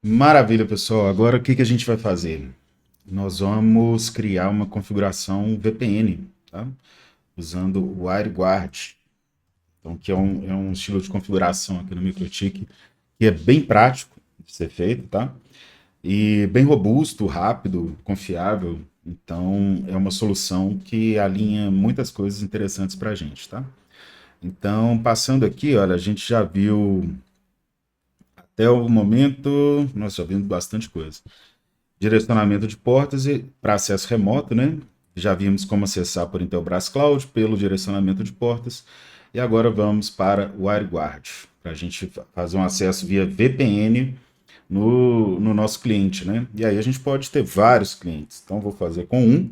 Maravilha, pessoal. Agora o que que a gente vai fazer? Nós vamos criar uma configuração VPN, tá? Usando o WireGuard. Então, que é um estilo de configuração aqui no MikroTik que é bem prático de ser feito, tá? E bem robusto, rápido, confiável. Então, é uma solução que alinha muitas coisas interessantes para a gente, tá? Então, passando aqui, olha, a gente já viu até o momento, nós já vimos bastante coisa. Direcionamento de portas e para acesso remoto, né? Já vimos como acessar por Intelbras Cloud pelo direcionamento de portas. E agora vamos para o WireGuard, para a gente fazer um acesso via VPN no nosso cliente, né? E aí a gente pode ter vários clientes. Então vou fazer com um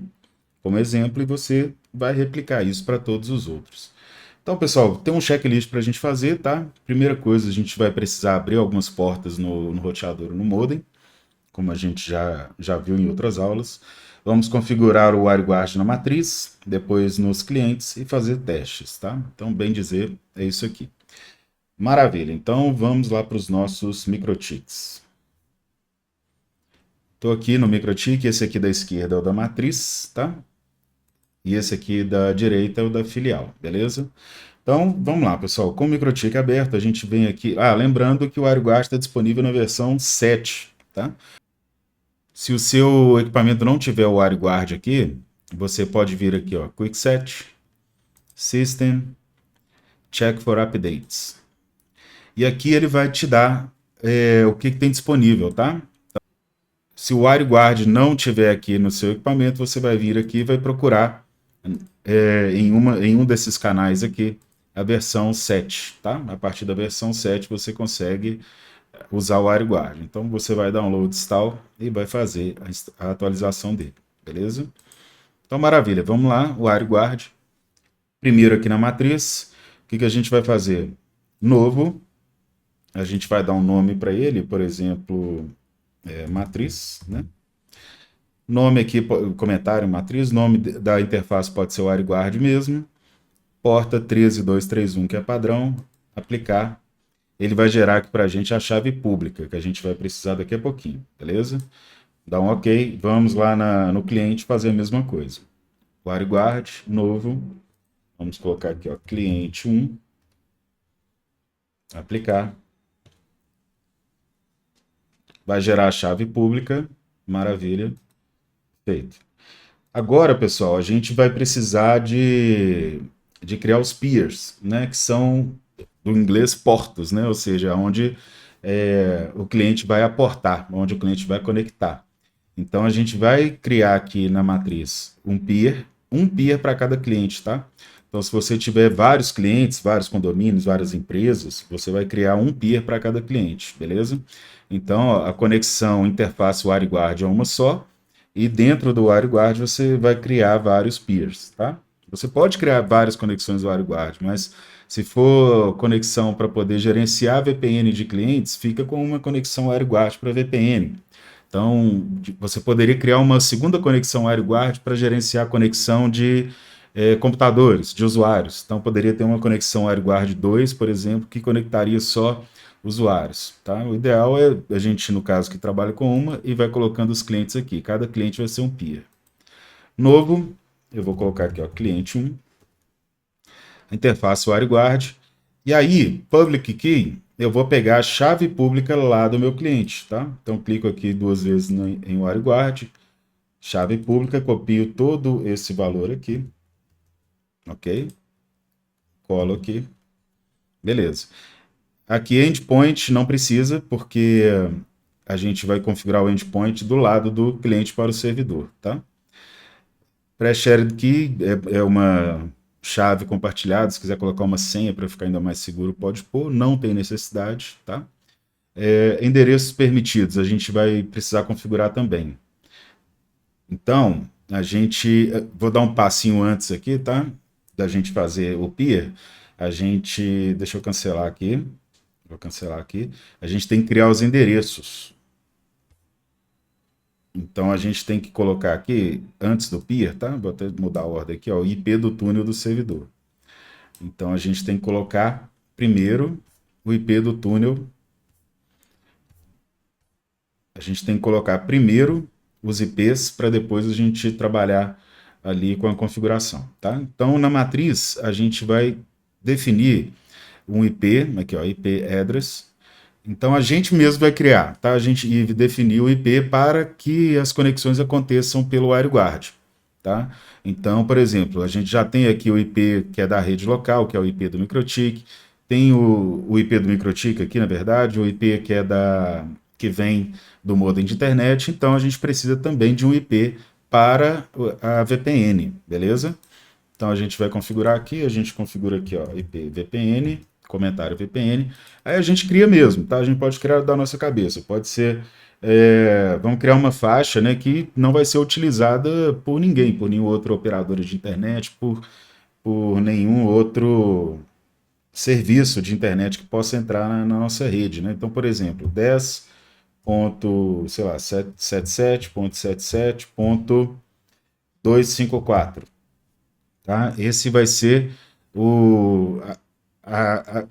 como exemplo e você vai replicar isso para todos os outros. Então, pessoal, tem um checklist para a gente fazer, tá? Primeira coisa, a gente vai precisar abrir algumas portas no roteador, no modem, como a gente já viu em outras aulas. Vamos configurar o WireGuard na matriz, depois nos clientes e fazer testes, tá? Então, bem dizer, é isso aqui. Maravilha, então vamos lá para os nossos microtics. Estou aqui no microtik, esse aqui da esquerda é o da matriz, tá? E esse aqui da direita é o da filial, beleza? Então, vamos lá, pessoal. Com o microtik aberto, a gente vem aqui... lembrando que o WireGuard está disponível na versão 7, tá? Se o seu equipamento não tiver o WireGuard aqui, você pode vir aqui, ó, Quick Set, System, Check for Updates. E aqui ele vai te dar o que tem disponível, tá? Se o WireGuard não tiver aqui no seu equipamento, você vai vir aqui e vai procurar em um desses canais aqui a versão 7, tá? A partir da versão 7 você consegue usar o WireGuard. Então você vai download install e vai fazer a atualização dele, beleza? Então maravilha, vamos lá, o WireGuard. Primeiro aqui na matriz, o que a gente vai fazer? Novo, a gente vai dar um nome para ele, por exemplo, matriz, né? Nome aqui, comentário, matriz, nome da interface pode ser o WireGuard mesmo. Porta 13231, que é padrão, aplicar. Ele vai gerar aqui para a gente a chave pública, que a gente vai precisar daqui a pouquinho, beleza? Dá um OK, vamos lá no cliente fazer a mesma coisa. WireGuard, novo, vamos colocar aqui, ó, cliente 1, aplicar. Vai gerar a chave pública, maravilha, feito. Agora, pessoal, a gente vai precisar de criar os peers, né, que são do inglês portos, né, ou seja, onde o cliente vai aportar, onde o cliente vai conectar. Então a gente vai criar aqui na matriz um peer para cada cliente, tá? Então se você tiver vários clientes, vários condomínios, várias empresas, você vai criar um peer para cada cliente, beleza? Então ó, a conexão interface WireGuard é uma só e dentro do WireGuard você vai criar vários peers, tá? Você pode criar várias conexões WireGuard, mas se for conexão para poder gerenciar VPN de clientes, fica com uma conexão WireGuard para VPN. Então, você poderia criar uma segunda conexão WireGuard para gerenciar a conexão de computadores, de usuários. Então, poderia ter uma conexão WireGuard 2, por exemplo, que conectaria só usuários. Tá? O ideal é a gente, no caso, que trabalha com uma e vai colocando os clientes aqui. Cada cliente vai ser um peer. Novo, eu vou colocar aqui, ó, cliente 1, interface WireGuard. E aí, public key, eu vou pegar a chave pública lá do meu cliente, tá? Então, clico aqui duas vezes em WireGuard, chave pública, copio todo esse valor aqui, ok? Colo aqui, beleza. Aqui, endpoint não precisa, porque a gente vai configurar o endpoint do lado do cliente para o servidor, tá? Pre-shared key é uma chave compartilhada, se quiser colocar uma senha para ficar ainda mais seguro, pode pôr, não tem necessidade, tá? Endereços permitidos, a gente vai precisar configurar também. Então, vou dar um passinho antes aqui, tá? Da gente fazer o peer, deixa eu cancelar aqui, vou cancelar aqui, a gente tem que criar os endereços. Então, a gente tem que colocar aqui, antes do peer, tá? Vou até mudar a ordem aqui, ó, o IP do túnel do servidor. Então, a gente tem que colocar primeiro o IP do túnel a gente tem que colocar primeiro os IPs para depois a gente trabalhar ali com a configuração, tá? Então, na matriz, a gente vai definir um IP, aqui ó, IP address. Então, a gente mesmo vai criar, tá? A gente definir o IP para que as conexões aconteçam pelo WireGuard, tá? Então, por exemplo, a gente já tem aqui o IP que é da rede local, que é o IP do MikroTik, tem o IP do MikroTik aqui, na verdade, o IP que é que vem do modem de internet, então a gente precisa também de um IP para a VPN, beleza? Então a gente vai configurar aqui, a gente configura aqui, ó, IP VPN, comentário VPN, aí a gente cria mesmo, tá? A gente pode criar da nossa cabeça, pode ser, vamos criar uma faixa, né, que não vai ser utilizada por ninguém, por nenhum outro operador de internet, por nenhum outro serviço de internet que possa entrar na nossa rede, né? Então, por exemplo, 10 ponto, sei lá, 77.77.254, tá? Esse vai ser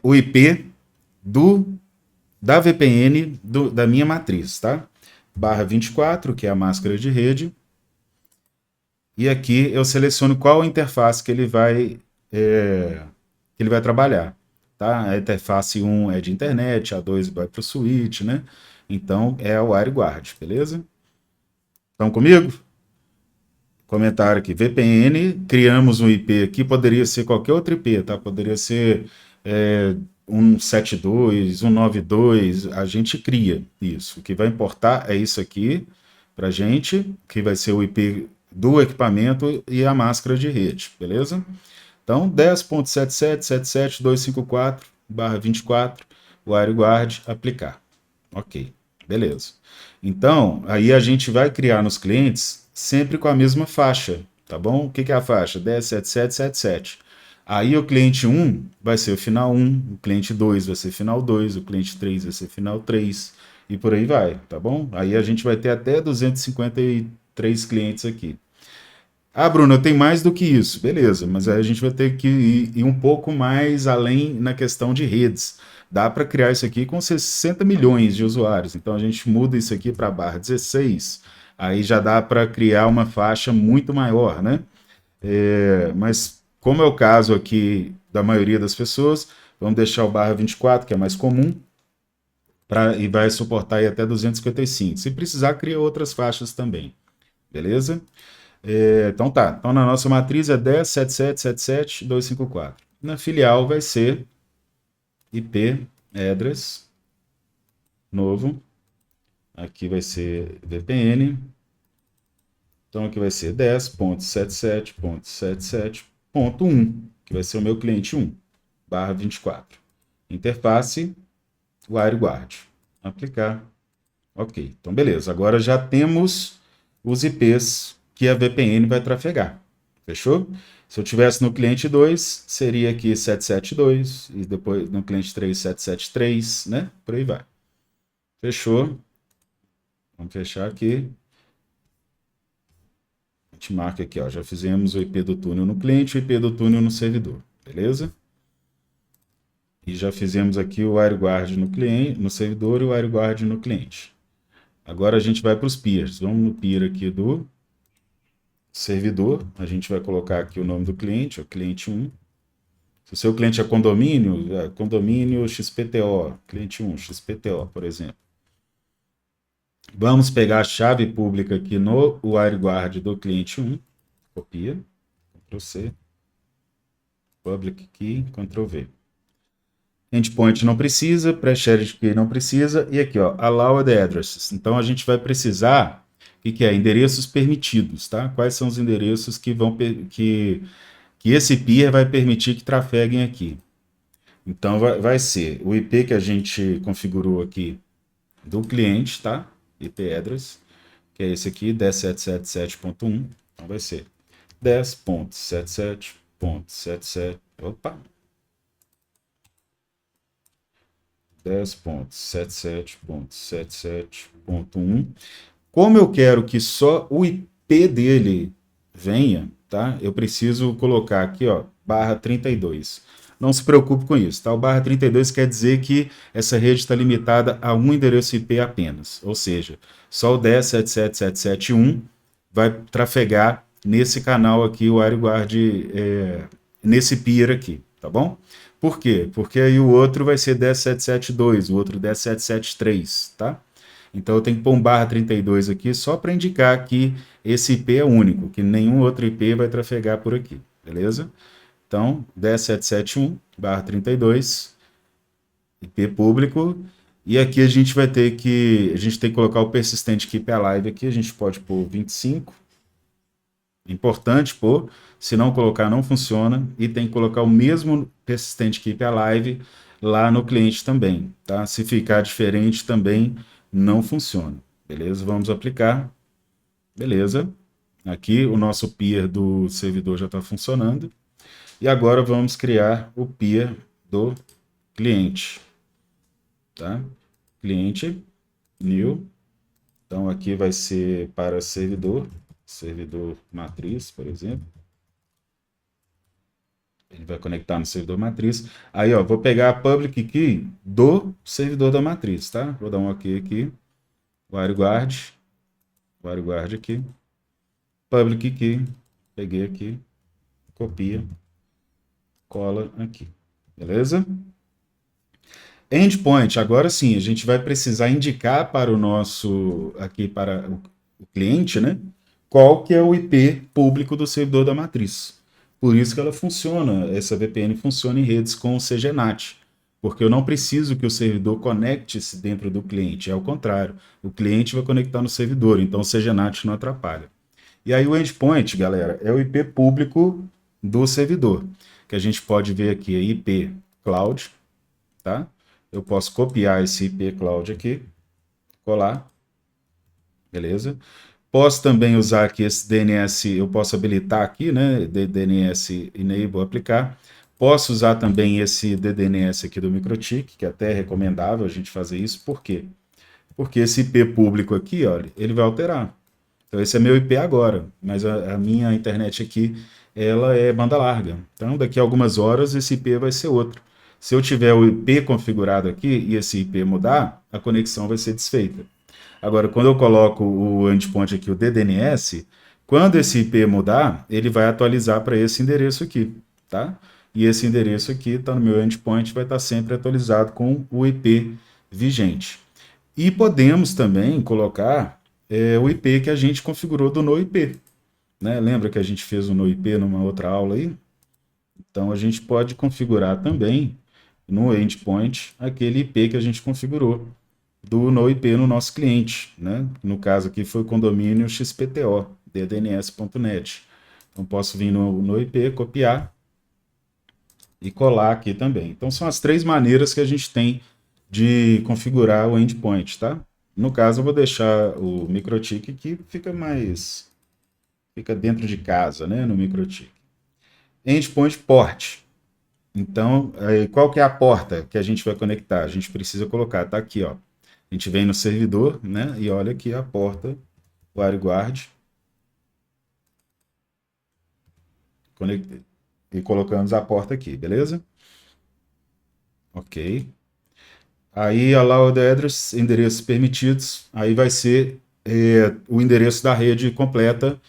o IP da VPN da minha matriz, tá? Barra 24, que é a máscara de rede, e aqui eu seleciono qual interface que ele vai trabalhar, tá? A interface 1 é de internet, a 2 vai para o switch, né? Então é o WireGuard, beleza? Estão comigo? Comentário aqui, VPN, criamos um IP aqui, poderia ser qualquer outro IP, tá? Poderia ser 172, 192, a gente cria isso. O que vai importar é isso aqui pra gente, que vai ser o IP do equipamento e a máscara de rede, beleza? Então, 10.77.77.254/24, WireGuard, aplicar. Ok, beleza. Então, aí a gente vai criar nos clientes sempre com a mesma faixa, tá bom? O que é a faixa? 10.77.77. Aí o cliente 1 vai ser o final 1, o cliente 2 vai ser final 2, o cliente 3 vai ser final 3, e por aí vai, tá bom? Aí a gente vai ter até 253 clientes aqui. Ah, Bruno, eu tenho mais do que isso. Beleza, mas aí a gente vai ter que ir um pouco mais além na questão de redes. Dá para criar isso aqui com 60 milhões de usuários. Então a gente muda isso aqui para barra 16. Aí já dá para criar uma faixa muito maior, né? Mas como é o caso aqui da maioria das pessoas, vamos deixar o barra 24, que é mais comum, e vai suportar aí até 255. Se precisar, cria outras faixas também. Beleza? Então tá. Então na nossa matriz é 10.77.77.254. Na filial vai ser IP address novo. Aqui vai ser VPN. Então aqui vai ser 10.77.77.1, que vai ser o meu cliente 1, barra 24. Interface WireGuard. Aplicar. Ok. Então beleza. Agora já temos os IPs que a VPN vai trafegar. Fechou? Se eu tivesse no cliente 2, seria aqui 772, e depois no cliente 3, 773, né? Por aí vai. Fechou? Vamos fechar aqui. A gente marca aqui, ó, já fizemos o IP do túnel no cliente, o IP do túnel no servidor, beleza? E já fizemos aqui o WireGuard no cliente, no servidor e o WireGuard no cliente. Agora a gente vai para os peers. Vamos no peer aqui do servidor, a gente vai colocar aqui o nome do cliente, o cliente 1. Se o seu cliente é condomínio XPTO, cliente 1, XPTO, por exemplo. Vamos pegar a chave pública aqui no WireGuard do cliente 1, copia, Ctrl+C, public key, Ctrl+V. Endpoint não precisa, pre-shared key não precisa, e aqui, ó, allowed addresses. Então a gente vai precisar, o que é? Endereços permitidos, tá? Quais são os endereços que esse peer vai permitir que trafeguem aqui? Então vai ser o IP que a gente configurou aqui do cliente, tá? IP address, que é esse aqui, 10.77.7.1. Então vai ser 10.77.77. Opa! 10.77.77.1. Como eu quero que só o IP dele venha, tá? Eu preciso colocar aqui, ó, barra 32. não se preocupe com isso, tá? O barra 32 quer dizer que essa rede está limitada a um endereço IP apenas, ou seja, só o 10.77.771 vai trafegar nesse canal aqui, o WireGuard, nesse peer aqui, tá bom? Por quê? Porque aí o outro vai ser 10.772, o outro 10.773, tá? Então eu tenho que pôr um barra 32 aqui só para indicar que esse IP é único, que nenhum outro IP vai trafegar por aqui, beleza? Então, 10771 barra 32, IP público, e aqui a gente vai ter que, a gente tem que colocar o persistente keep alive aqui, a gente pode pôr 25, importante pôr, se não colocar não funciona, e tem que colocar o mesmo persistente keep alive lá no cliente também, tá? Se ficar diferente também não funciona, beleza? Vamos aplicar, beleza. Aqui o nosso peer do servidor já está funcionando. E agora vamos criar o peer do cliente, tá? Cliente, new. Então aqui vai ser para servidor, servidor matriz, por exemplo. Ele vai conectar no servidor matriz. Aí, ó, vou pegar a public key do servidor da matriz, tá? Vou dar um OK aqui. WireGuard aqui. Public key, peguei aqui, copia, cola aqui, beleza? Endpoint, agora sim, a gente vai precisar indicar para o nosso, aqui para o cliente, né? Qual que é o IP público do servidor da matriz. Por isso que ela funciona, essa VPN funciona em redes com o CGNAT, porque eu não preciso que o servidor conecte-se dentro do cliente, é o contrário. O cliente vai conectar no servidor, então o CGNAT não atrapalha. E aí o endpoint, galera, é o IP público do servidor, que a gente pode ver aqui, é IP cloud, tá? Eu posso copiar esse IP cloud aqui, colar, beleza? Posso também usar aqui esse DNS, eu posso habilitar aqui, né, DNS enable aplicar. Posso usar também esse DDNS aqui do MikroTik, que é até recomendável a gente fazer isso, por quê? Porque esse IP público aqui, olha, ele vai alterar. Então esse é meu IP agora, mas a minha internet aqui, ela é banda larga. Então daqui a algumas horas esse IP vai ser outro. Se eu tiver o IP configurado aqui e esse IP mudar, a conexão vai ser desfeita. Agora, quando eu coloco o endpoint aqui, o DDNS, quando esse IP mudar, ele vai atualizar para esse endereço aqui, tá? E esse endereço aqui está no meu endpoint, vai estar sempre atualizado com o IP vigente. E podemos também colocar o IP que a gente configurou do NoIP. Né? Lembra que a gente fez o NoIP numa outra aula aí? Então a gente pode configurar também no endpoint aquele IP que a gente configurou do NoIP no nosso cliente. Né? No caso aqui foi o condomínio XPTO, ddns.net. Então posso vir no NoIP, copiar e colar aqui também. Então são as três maneiras que a gente tem de configurar o endpoint, tá? No caso, eu vou deixar o MikroTik que fica dentro de casa, né, no MikroTik. Endpoint port. Então, qual que é a porta que a gente vai conectar? A gente precisa colocar, tá aqui, ó. A gente vem no servidor, né, e olha aqui a porta WireGuard. Conectei. E colocamos a porta aqui, beleza? Ok. Aí, allow the address, endereços permitidos, aí vai ser o endereço da rede completa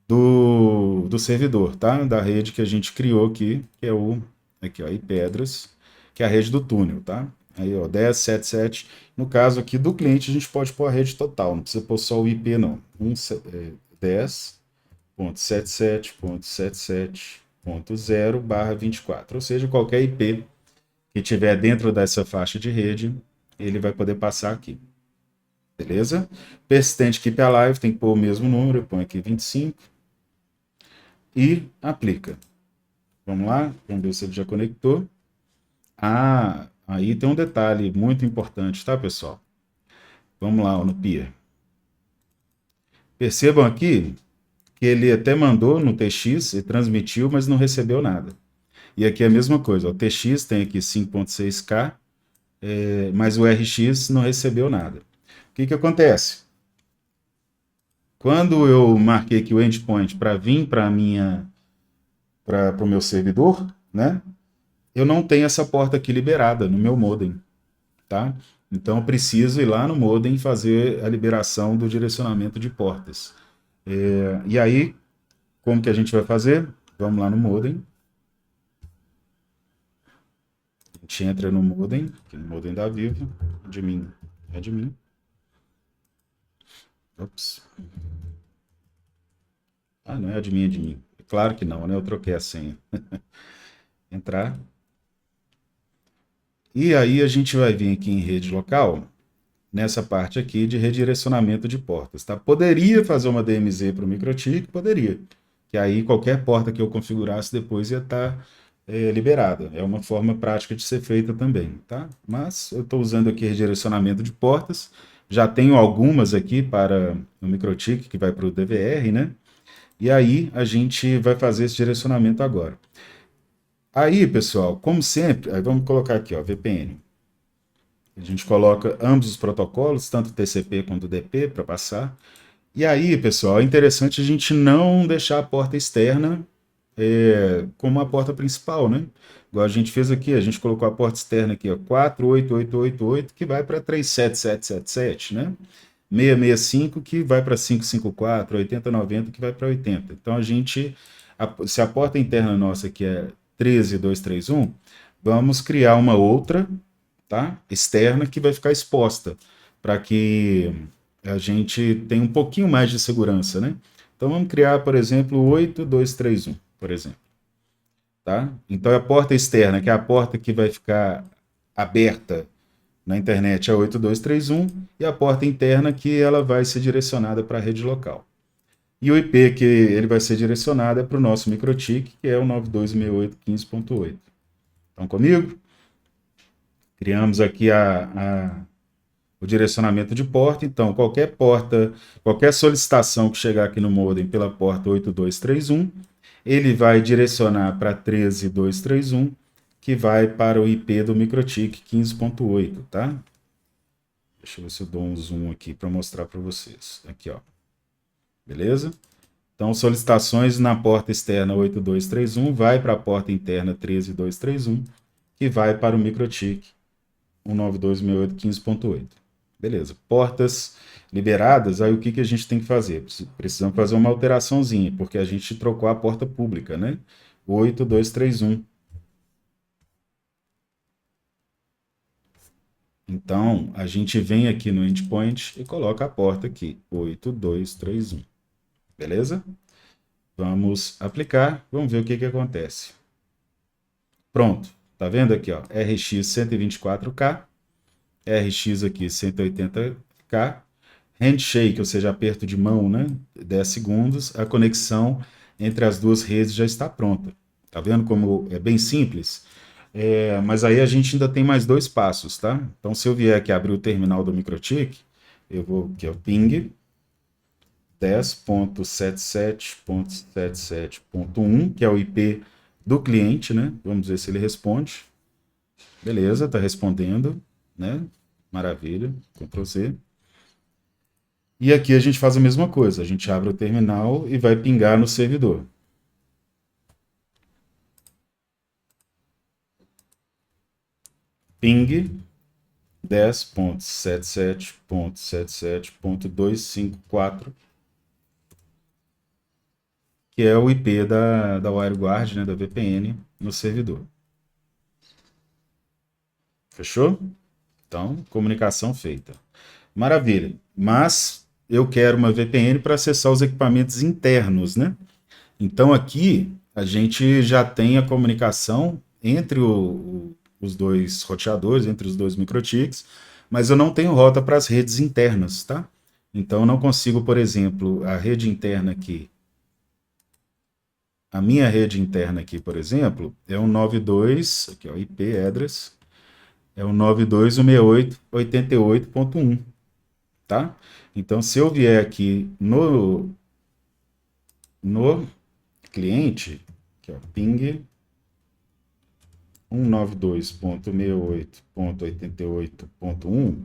do servidor, tá? Da rede que a gente criou aqui, que é o aqui, ó, IP address, que é a rede do túnel, tá? Aí, ó, 10.77. No caso aqui do cliente, a gente pode pôr a rede total, não precisa pôr só o IP, não. 10.77.77.0/24, ou seja, qualquer IP que tiver dentro dessa faixa de rede, ele vai poder passar aqui. Beleza? Persistente Keep Alive, tem que pôr o mesmo número, eu ponho aqui 25 e aplica. Vamos lá, vamos ver se ele já conectou. Ah, aí tem um detalhe muito importante, tá, pessoal? Vamos lá, no peer. Percebam aqui que ele até mandou no TX e transmitiu, mas não recebeu nada. E aqui é a mesma coisa, o TX tem aqui 5.6K, mas o RX não recebeu nada. O que acontece? Quando eu marquei aqui o endpoint para vir para o meu servidor, né? eu não tenho essa porta aqui liberada no meu modem, tá? Então eu preciso ir lá no modem e fazer a liberação do direcionamento de portas. E aí, como que a gente vai fazer? Vamos lá no modem. A gente entra no modem, aqui no modem da Vivo, admin, admin. Ops. Ah, não é admin, admin. Claro que não, né? Eu troquei a senha. Entrar. E aí a gente vai vir aqui em rede local, nessa parte aqui de redirecionamento de portas, tá? Poderia fazer uma DMZ para o MikroTik? Poderia. Que aí qualquer porta que eu configurasse depois ia estar liberada. É uma forma prática de ser feita também, tá? Mas eu estou usando aqui redirecionamento de portas. Já tenho algumas aqui para o MikroTik, que vai para o DVR, né? E aí a gente vai fazer esse direcionamento agora. Aí, pessoal, como sempre, aí vamos colocar aqui, ó, VPN. A gente coloca ambos os protocolos, tanto o TCP quanto o DP, para passar. E aí, pessoal, é interessante a gente não deixar a porta externa como a porta principal, né? Igual a gente fez aqui, a gente colocou a porta externa aqui, ó, 48888, que vai para 37777, né? 665, que vai para 554, 8090, que vai para 80. Então, se a porta interna nossa aqui é 13231, vamos criar uma outra, tá? Externa, que vai ficar exposta, para que a gente tenha um pouquinho mais de segurança, né? Então vamos criar, por exemplo, 8231, por exemplo, tá? Então a porta externa, que é a porta que vai ficar aberta na internet, é 8231, e a porta interna que ela vai ser direcionada para a rede local. E o IP que ele vai ser direcionado é para o nosso MikroTik, que é o 9268.15.8. Estão comigo? Criamos aqui o direcionamento de porta. Então, qualquer solicitação que chegar aqui no modem pela porta 8231, ele vai direcionar para 13231, que vai para o IP do MikroTik 15.8, tá? Deixa eu ver se eu dou um zoom aqui para mostrar para vocês. Aqui, ó. Beleza? Então, solicitações na porta externa 8231 vai para a porta interna 13231, que vai para o MikroTik 19268.15.8. Beleza. Portas liberadas, aí o que a gente tem que fazer? Precisamos fazer uma alteraçãozinha, porque a gente trocou a porta pública, né? 8231. Então, a gente vem aqui no endpoint e coloca a porta aqui, 8231. Beleza? Vamos aplicar, vamos ver o que acontece. Pronto. Tá vendo aqui, ó? RX 124K, RX aqui 180K, handshake, ou seja, aperto de mão, né? 10 segundos, a conexão entre as duas redes já está pronta. Tá vendo como é bem simples? Mas aí a gente ainda tem mais dois passos, tá? Então, se eu vier aqui abrir o terminal do MikroTik, eu vou aqui, ó, ping 10.77.77.1, que é o IP do cliente, né? Vamos ver se ele responde. Beleza, tá respondendo, né? Maravilha, Ctrl C. E aqui a gente faz a mesma coisa, a gente abre o terminal e vai pingar no servidor. Ping 10.77.77.254, que é o IP da WireGuard, né, da VPN, no servidor. Fechou? Então, comunicação feita. Maravilha. Mas eu quero uma VPN para acessar os equipamentos internos, né? Então aqui a gente já tem a comunicação entre os dois roteadores, entre os dois MikroTiks, mas eu não tenho rota para as redes internas, tá? Então eu não consigo, por exemplo, a rede interna aqui. A minha rede interna aqui, por exemplo, é um 92, aqui ó, IP address, é um 92.168.88.1, tá? Então se eu vier aqui no cliente, aqui ó, ping 192.68.88.1,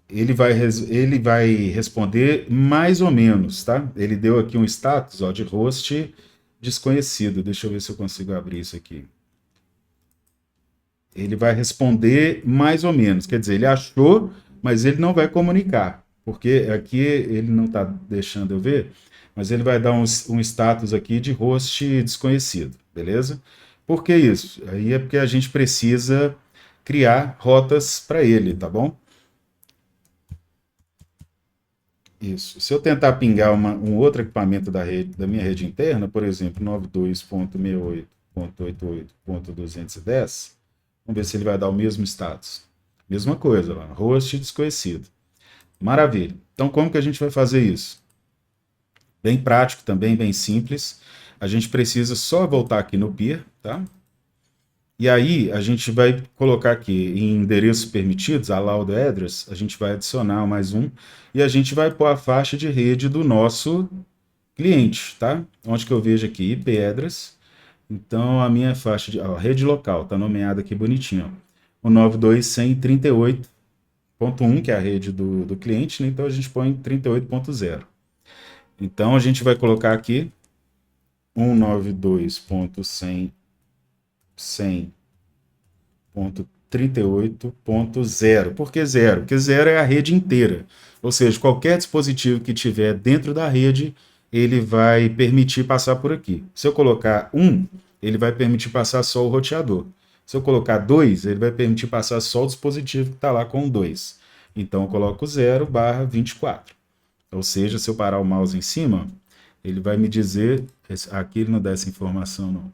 ele vai responder mais ou menos, tá? Ele deu aqui um status, ó, de host desconhecido. Deixa eu ver se eu consigo abrir isso aqui. Ele vai responder mais ou menos. Quer dizer, ele achou, mas ele não vai comunicar. Porque aqui ele não está deixando eu ver, mas ele vai dar um status aqui de host desconhecido, beleza? Por que isso? Aí é porque a gente precisa criar rotas para ele, tá bom? Isso. Se eu tentar pingar um outro equipamento da minha rede interna, por exemplo, 92.68.88.210, vamos ver se ele vai dar o mesmo status. Mesma coisa lá, host desconhecido. Maravilha. Então, como que a gente vai fazer isso? Bem prático também, bem simples. A gente precisa só voltar aqui no peer, tá? E aí, a gente vai colocar aqui em endereços permitidos, allowed address, a gente vai adicionar mais um, e a gente vai pôr a faixa de rede do nosso cliente, tá? Onde que eu vejo aqui, IP address. Então, a minha faixa de rede local, tá nomeada aqui bonitinho, ó. O 92.138.1, que é a rede do cliente, né? Então a gente põe 38.0. Então, a gente vai colocar aqui 192.100.38.0. Por que zero? Porque zero é a rede inteira. Ou seja, qualquer dispositivo que tiver dentro da rede, ele vai permitir passar por aqui. Se eu colocar 1, ele vai permitir passar só o roteador. Se eu colocar 2, ele vai permitir passar só o dispositivo que está lá com 2. Então, eu coloco 0/24. Ou seja, se eu parar o mouse em cima, ele vai me dizer... Aqui ele não dá essa informação, não.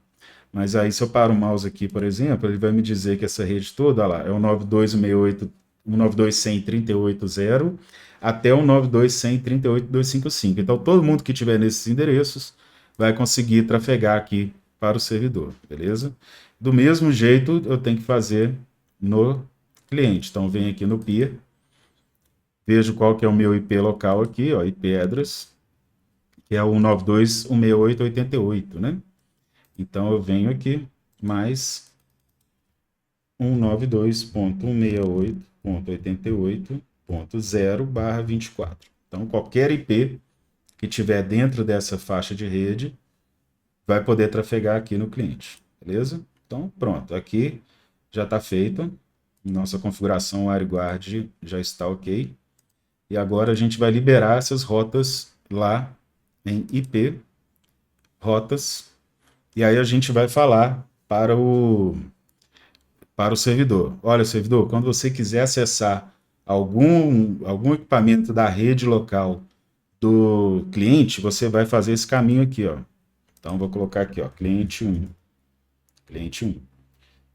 Mas aí, se eu paro o mouse aqui, por exemplo, ele vai me dizer que essa rede toda, olha lá, é o 92.168, 192.100.38.0 até o 92.100.38.255. Então, todo mundo que tiver nesses endereços vai conseguir trafegar aqui para o servidor, beleza? Do mesmo jeito, eu tenho que fazer no cliente. Então, venho aqui no peer, vejo qual que é o meu IP local aqui, ó, IP address, que é o 192.168.88, né? Então, eu venho aqui, mais 192.168.88.0/24. Então, qualquer IP que tiver dentro dessa faixa de rede vai poder trafegar aqui no cliente, beleza? Então, pronto, aqui já está feito. Nossa configuração WireGuard já está ok. E agora a gente vai liberar essas rotas lá em IP, rotas, e aí a gente vai falar para o servidor. Olha, servidor, quando você quiser acessar algum equipamento da rede local do cliente, você vai fazer esse caminho aqui, ó. Então, vou colocar aqui, ó, cliente 1. Cliente 1.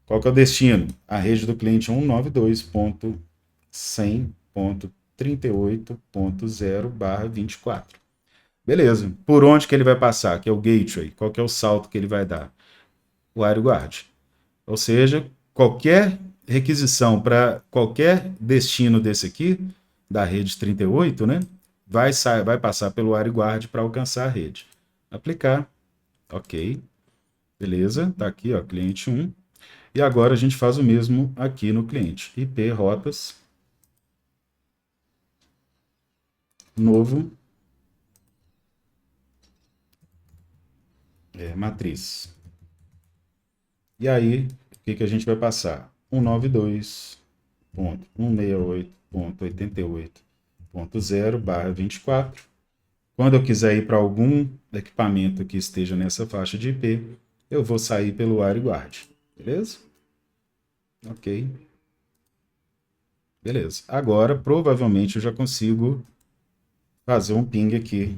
Qual que é o destino? A rede do cliente 192.100.38.0/24. Beleza. Por onde que ele vai passar? Que é o gateway. Qual que é o salto que ele vai dar? O WireGuard. Ou seja, qualquer requisição para qualquer destino desse aqui, da rede 38, né? Vai passar pelo WireGuard para alcançar a rede. Aplicar. Ok. Beleza. Tá aqui, ó, cliente 1. E agora a gente faz o mesmo aqui no cliente. IP rotas. Novo. Matriz. E aí, o que a gente vai passar? 192.168.88.0/24. Quando eu quiser ir para algum equipamento que esteja nessa faixa de IP, eu vou sair pelo WireGuard. Beleza? Ok. Beleza. Agora, provavelmente, eu já consigo fazer um ping aqui.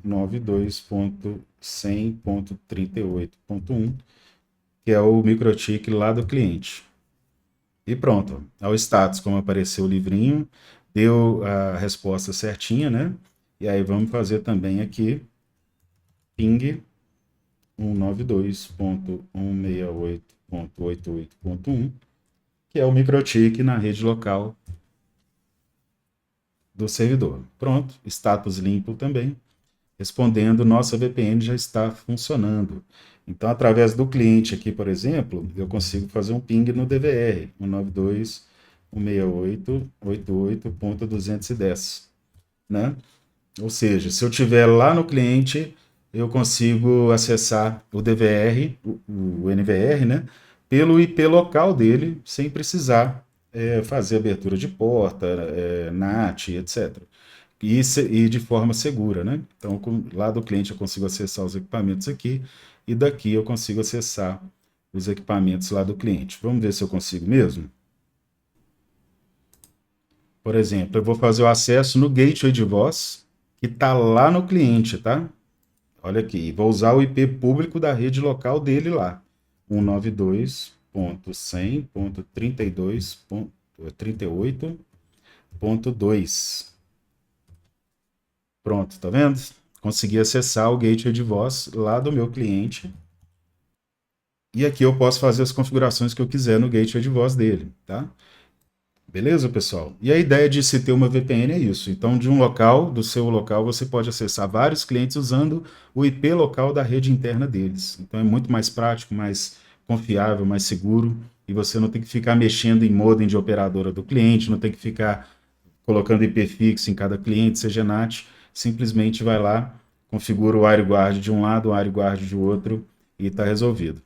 192.100.38.1, que é o microtik lá do cliente. E pronto. Ao status, como apareceu o livrinho, deu a resposta certinha, né? E aí vamos fazer também aqui ping 192.168.88.1, que é o microtik na rede local do servidor. Pronto, status limpo também. Respondendo, nossa VPN já está funcionando. Então, através do cliente aqui, por exemplo, eu consigo fazer um ping no DVR, 192.168.88.210, né? Ou seja, se eu tiver lá no cliente, eu consigo acessar o DVR, o NVR, né, pelo IP local dele, sem precisar fazer abertura de porta, NAT, etc. E de forma segura, né? Então, lá do cliente eu consigo acessar os equipamentos aqui, e daqui eu consigo acessar os equipamentos lá do cliente. Vamos ver se eu consigo mesmo? Por exemplo, eu vou fazer o acesso no gateway de voz, que está lá no cliente, tá? Olha aqui, vou usar o IP público da rede local dele lá. 192.100.32.38.2. Pronto, tá vendo? Consegui acessar o gateway de voz lá do meu cliente. E aqui eu posso fazer as configurações que eu quiser no gateway de voz dele, tá? Beleza, pessoal? E a ideia de se ter uma VPN é isso. Então, de um local, do seu local, você pode acessar vários clientes usando o IP local da rede interna deles. Então, é muito mais prático, mais confiável, mais seguro. E você não tem que ficar mexendo em modem de operadora do cliente, não tem que ficar colocando IP fixo em cada cliente, seja NAT. Simplesmente vai lá, configura o WireGuard de um lado, o WireGuard de outro e está resolvido.